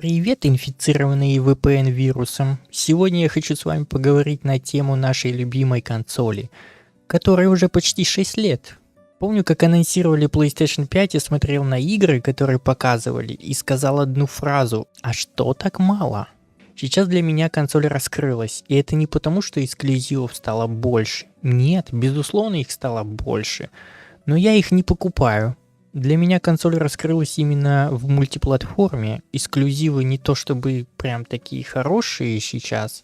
Привет, инфицированные VPN-вирусом. Сегодня я хочу с вами поговорить на тему нашей любимой консоли, которой уже почти 6 лет. Помню, как анонсировали PlayStation 5, я смотрел на игры, которые показывали, и сказал одну фразу: «А что так мало?». Сейчас для меня консоль раскрылась, и это не потому, что эксклюзивов стало больше. Нет, безусловно, их стало больше, но я их не покупаю. Для меня консоль раскрылась именно в мультиплатформе. Эксклюзивы не то чтобы прям такие хорошие сейчас.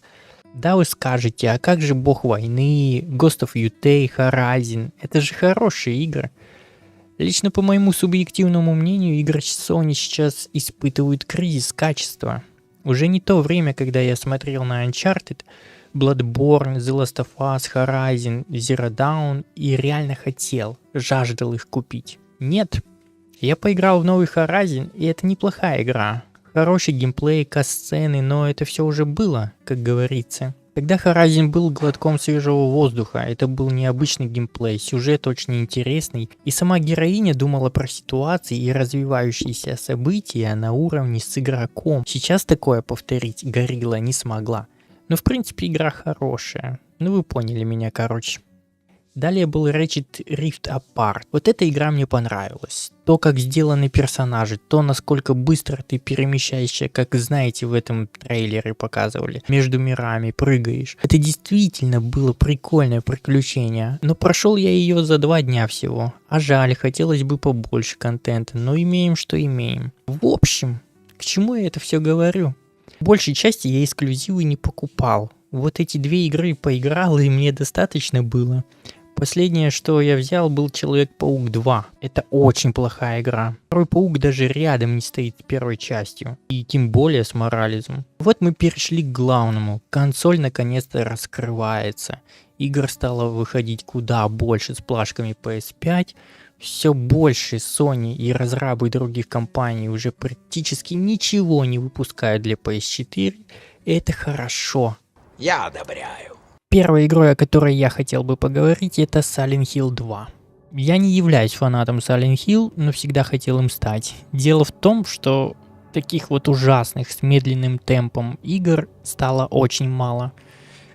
Да, вы скажете, а как же Бог войны, Ghost of Yotei, Horizon? Это же хорошие игры. Лично по моему субъективному мнению, игры Sony сейчас испытывают кризис качества. Уже не то время, когда я смотрел на Uncharted, Bloodborne, The Last of Us, Horizon, Zero Dawn и реально хотел, жаждал их купить. Нет, я поиграл в новый Horizon, и это неплохая игра. Хороший геймплей, кат-сцены, но это все уже было, как говорится. Тогда Horizon был глотком свежего воздуха, это был необычный геймплей, сюжет очень интересный, и сама героиня думала про ситуации и развивающиеся события на уровне с игроком. Сейчас такое повторить Горилла не смогла. Но в принципе игра хорошая, ну вы поняли меня, короче. Далее был Ratchet Rift Apart. Вот эта игра мне понравилась. То, как сделаны персонажи, то, насколько быстро ты перемещаешься, как знаете, в этом трейлере показывали, между мирами прыгаешь. Это действительно было прикольное приключение. Но прошел я ее за 2 дня всего. А жаль, хотелось бы побольше контента, но имеем, что имеем. В общем, к чему я это все говорю? В большей части я эксклюзивы не покупал. Вот эти 2 игры поиграл, и мне достаточно было. Последнее, что я взял, был Человек-паук 2. Это очень плохая игра. Второй Паук даже рядом не стоит с первой частью. И тем более с Морализом. Вот мы перешли к главному. Консоль наконец-то раскрывается. Игр стало выходить куда больше с плашками PS5. Все больше Sony и разрабы других компаний уже практически ничего не выпускают для PS4. И это хорошо. Я одобряю. Первой игрой, о которой я хотел бы поговорить, это Silent Hill 2. Я не являюсь фанатом Silent Hill, но всегда хотел им стать. Дело в том, что таких вот ужасных с медленным темпом игр стало очень мало.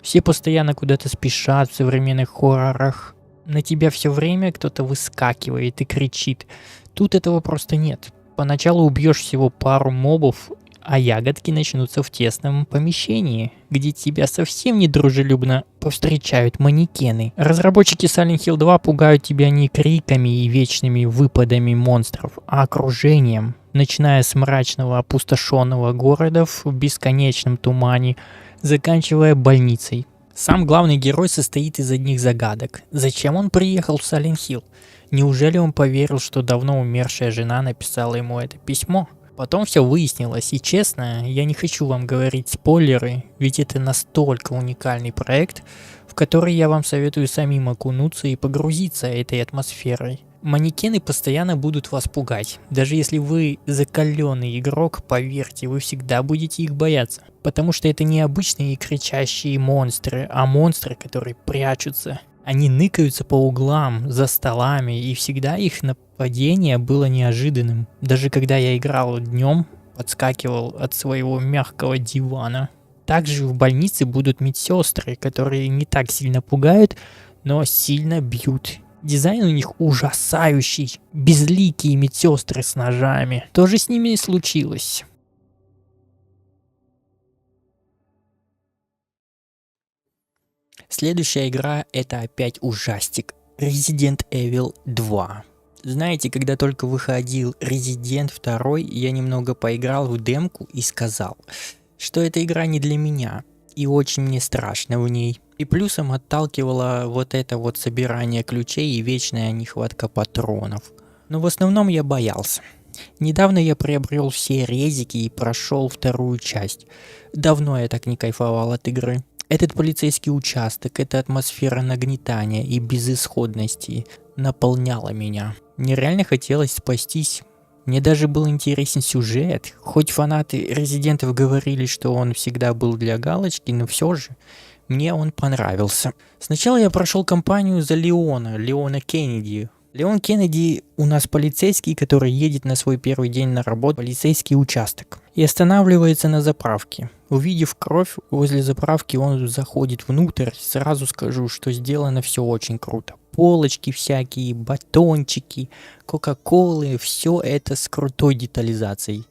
Все постоянно куда-то спешат в современных хоррорах. На тебя все время кто-то выскакивает и кричит. Тут этого просто нет. Поначалу убьешь всего пару мобов, а ягодки начнутся в тесном помещении, где тебя совсем недружелюбно повстречают манекены. Разработчики Silent Hill 2 пугают тебя не криками и вечными выпадами монстров, а окружением, начиная с мрачного опустошенного города в бесконечном тумане, заканчивая больницей. Сам главный герой состоит из одних загадок. Зачем он приехал в Silent Hill? Неужели он поверил, что давно умершая жена написала ему это письмо? Потом все выяснилось, и честно, я не хочу вам говорить спойлеры, ведь это настолько уникальный проект, в который я вам советую самим окунуться и погрузиться этой атмосферой. Манекены постоянно будут вас пугать. Даже если вы закаленный игрок, поверьте, вы всегда будете их бояться. Потому что это не обычные кричащие монстры, а монстры, которые прячутся. Они ныкаются по углам, за столами, и всегда их нападение было неожиданным. Даже когда я играл днем, подскакивал от своего мягкого дивана. Также в больнице будут медсестры, которые не так сильно пугают, но сильно бьют. Дизайн у них ужасающий. Безликие медсестры с ножами. Что же с ними и случилось? Следующая игра — это опять ужастик. Resident Evil 2. Знаете, когда только выходил Resident 2, я немного поиграл в демку и сказал, что эта игра не для меня. И очень мне страшно в ней. И плюсом отталкивало вот это вот собирание ключей и вечная нехватка патронов. Но в основном я боялся. Недавно я приобрел все резики и прошел 2 часть. Давно я так не кайфовал от игры. Этот полицейский участок, эта атмосфера нагнетания и безысходности наполняла меня. Мне реально хотелось спастись. Мне даже был интересен сюжет. Хоть фанаты Резидентов говорили, что он всегда был для галочки, но все же мне он понравился. Сначала я прошел кампанию за Леона Кеннеди. Леон Кеннеди у нас полицейский, который едет на свой первый день на работу в полицейский участок. и останавливается на заправке. Увидев кровь возле заправки, он заходит внутрь. Сразу скажу, что сделано все очень круто. Полочки всякие, батончики, кока-колы, все это с крутой детализацией.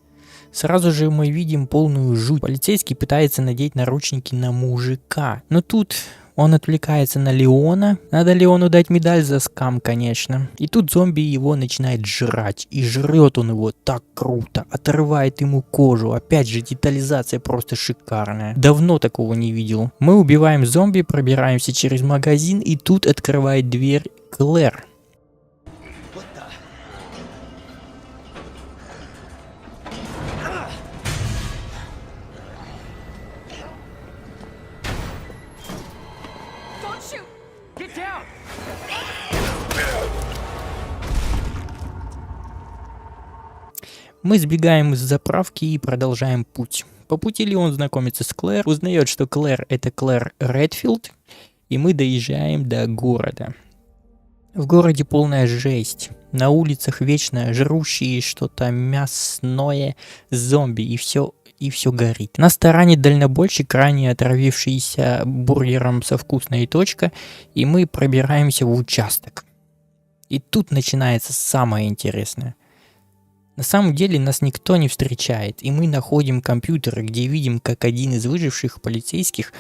Сразу же мы видим полную жуть. Полицейский пытается надеть наручники на мужика, но тут он отвлекается на Леона. Надо Леону дать медаль за скам, конечно. И тут зомби его начинает жрать. И жрет он его так круто. Отрывает ему кожу. Опять же, детализация просто шикарная. Давно такого не видел. Мы убиваем зомби, пробираемся через магазин. И тут открывает дверь Клэр. Мы сбегаем из заправки и продолжаем путь. По пути Леон знакомится с Клэр, узнает, что Клэр это Клэр Редфилд, и мы доезжаем до города. В городе полная жесть. На улицах вечно жрущие что-то мясное зомби, и все горит. Нас таранит дальнобойщик, ранее отравившийся бургером со вкусной точкой, и мы пробираемся в участок. И тут начинается самое интересное. На самом деле нас никто не встречает, и мы находим компьютер, где видим, как один из выживших полицейских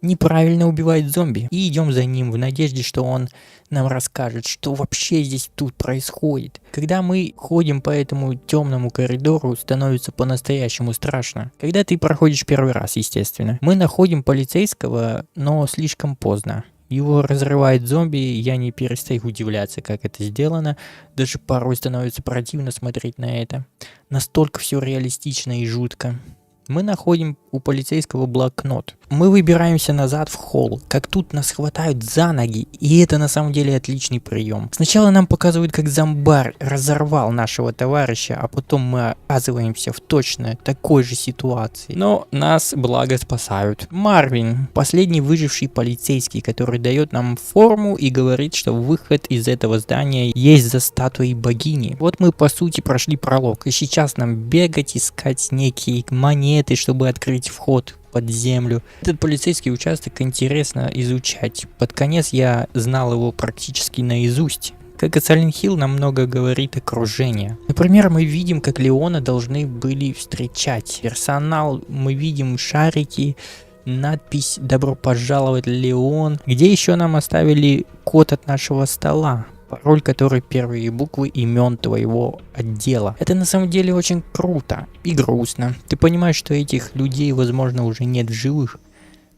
неправильно убивает зомби. И идем за ним в надежде, что он нам расскажет, что вообще здесь тут происходит. Когда мы ходим по этому темному коридору, становится по-настоящему страшно. Когда ты проходишь первый раз, естественно. Мы находим полицейского, но слишком поздно. Его разрывает зомби, я не перестаю удивляться, как это сделано. Даже порой становится противно смотреть на это. Настолько все реалистично и жутко. Мы находим у полицейского блокнот. Мы выбираемся назад в холл, как тут нас хватают за ноги, и это на самом деле отличный прием. Сначала нам показывают, как зомбарь разорвал нашего товарища, а потом мы оказываемся в точно такой же ситуации. Но нас, благо, спасают. Марвин, последний выживший полицейский, который дает нам форму и говорит, что выход из этого здания есть за статуей богини. Вот мы, по сути, прошли пролог, и сейчас нам бегать, искать некие монеты, чтобы открыть вход под землю. Этот полицейский участок интересно изучать. Под конец я знал его практически наизусть. Как и Silent Hill, нам много говорит окружение. Например, мы видим, как Леона должны были встречать. Персонал, мы видим шарики, надпись «Добро пожаловать, Леон», где еще нам оставили код от нашего стола. Пароль, который первые буквы имен твоего отдела. Это на самом деле очень круто и грустно. Ты понимаешь, что этих людей, возможно, уже нет в живых.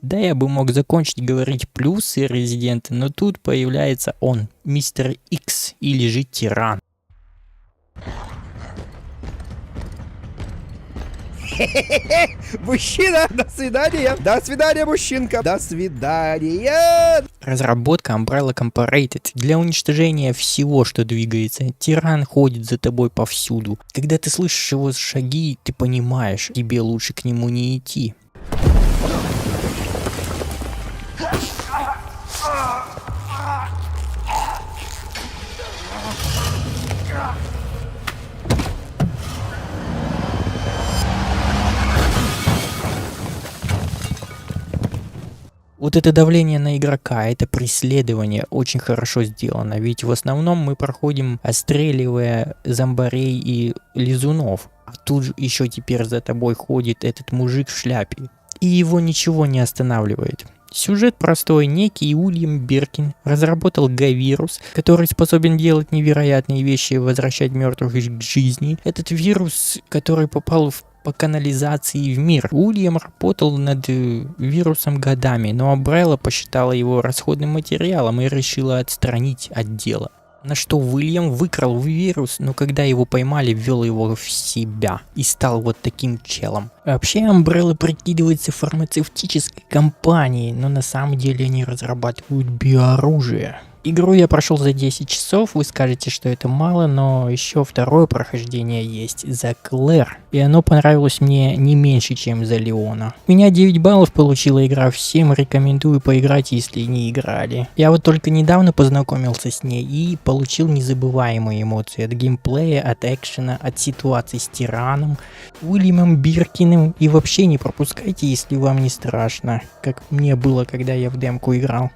Да, я бы мог закончить говорить плюсы Резидента, но тут появляется он, мистер Икс, или же Тиран. Мужчина, до свидания. До свидания, мужчинка. До свидания. Разработка Umbrella Corporated для уничтожения всего, что двигается. Тиран ходит за тобой повсюду. Когда ты слышишь его шаги, ты понимаешь, тебе лучше к нему не идти. Вот это давление на игрока, это преследование очень хорошо сделано, ведь в основном мы проходим, отстреливая зомбарей и лизунов, а тут еще теперь за тобой ходит этот мужик в шляпе, и его ничего не останавливает. Сюжет простой. Некий Уильям Биркин разработал Г-вирус, который способен делать невероятные вещи и возвращать мертвых к жизни. Этот вирус, который попал по канализации в мир. Уильям работал над вирусом годами, но Umbrella посчитала его расходным материалом и решила отстранить от дела. На что Уильям выкрал вирус, но когда его поймали, ввел его в себя и стал вот таким челом. Вообще Umbrella прикидывается фармацевтической компанией, но на самом деле они разрабатывают биооружие. Игру я прошел за 10 часов, вы скажете, что это мало, но еще второе прохождение есть, за Клэр. И оно понравилось мне не меньше, чем за Леона. У меня 9 баллов получила игра, всем рекомендую поиграть, если не играли. Я вот только недавно познакомился с ней и получил незабываемые эмоции от геймплея, от экшена, от ситуации с Тираном, Уильямом Биркиным. И вообще не пропускайте, если вам не страшно, как мне было, когда я в демку играл.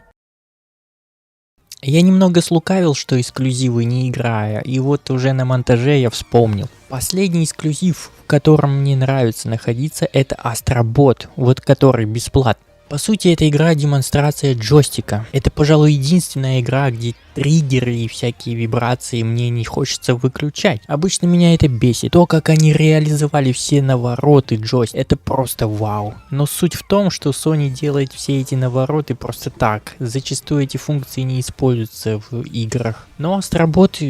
Я немного слукавил, что эксклюзивы не играя, и вот уже на монтаже я вспомнил. Последний эксклюзив, в котором мне нравится находиться, это Астробот, вот который бесплатный. По сути, эта игра демонстрация джойстика. Это, пожалуй, единственная игра, где триггеры и всякие вибрации мне не хочется выключать. Обычно меня это бесит. То, как они реализовали все навороты джойстика, это просто вау. Но суть в том, что Sony делает все эти навороты просто так. Зачастую эти функции не используются в играх. Но Астробот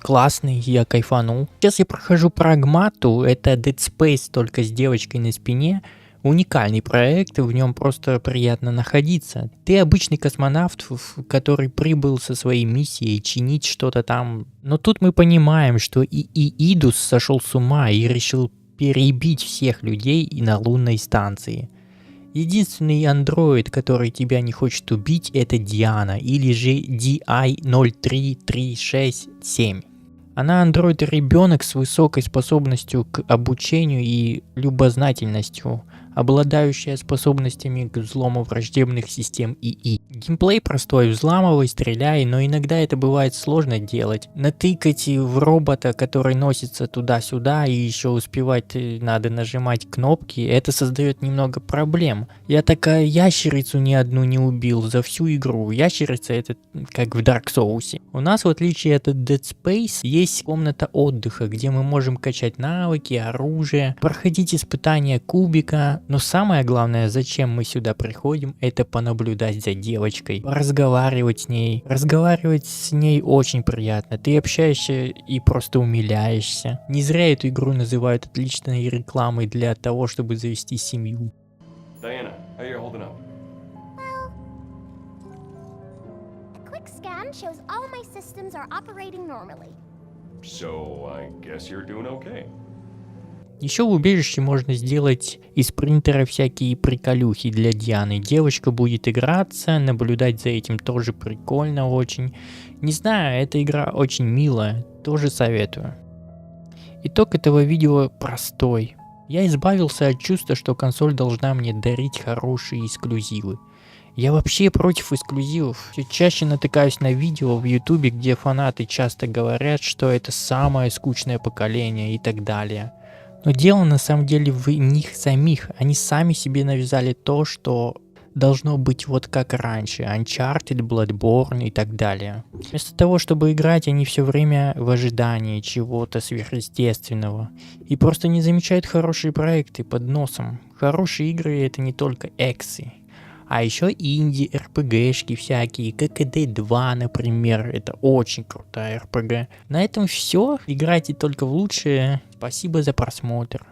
классный, я кайфанул. Сейчас я прохожу Прагмату, это Dead Space только с девочкой на спине. Уникальный проект, в нем просто приятно находиться. Ты обычный космонавт, который прибыл со своей миссией чинить что-то там. Но тут мы понимаем, что и Идус сошел с ума и решил перебить всех людей и на лунной станции. Единственный андроид, который тебя не хочет убить, это Диана, или же DI-03367. Она андроид-ребенок с высокой способностью к обучению и любознательностью, обладающая способностями к взлому враждебных систем ИИ. Геймплей простой, взламывай, стреляй, но иногда это бывает сложно делать. Натыкать в робота, который носится туда-сюда, и еще успевать надо нажимать кнопки, это создает немного проблем. Я такая ящерицу ни одну не убил за всю игру. Ящерица это как в Dark Souls. У нас, в отличие от Dead Space, есть комната отдыха, где мы можем качать навыки, оружие, проходить испытания кубика. Но самое главное, зачем мы сюда приходим, это понаблюдать за девочкой, разговаривать с ней. Разговаривать с ней очень приятно, ты общаешься и просто умиляешься. Не зря эту игру называют отличной рекламой для того, чтобы завести семью. Diana, how you holding up? Well, a quick scan shows all my systems are operating normally. So, I guess you're doing okay. Еще в убежище можно сделать из принтера всякие приколюхи для Дианы. Девочка будет играться, наблюдать за этим тоже прикольно очень. Не знаю, эта игра очень милая, тоже советую. Итог этого видео простой. Я избавился от чувства, что консоль должна мне дарить хорошие эксклюзивы. Я вообще против эксклюзивов. Все чаще натыкаюсь на видео в ютубе, где фанаты часто говорят, что это самое скучное поколение и так далее. Но дело на самом деле в них самих. Они сами себе навязали то, что должно быть вот как раньше. Uncharted, Bloodborne и так далее. Вместо того, чтобы играть, они все время в ожидании чего-то сверхъестественного. И просто не замечают хорошие проекты под носом. Хорошие игры это не только эксы. А еще инди, РПГшки всякие, ККД 2, например, это очень крутая РПГ. На этом все, играйте только в лучшее. Спасибо за просмотр.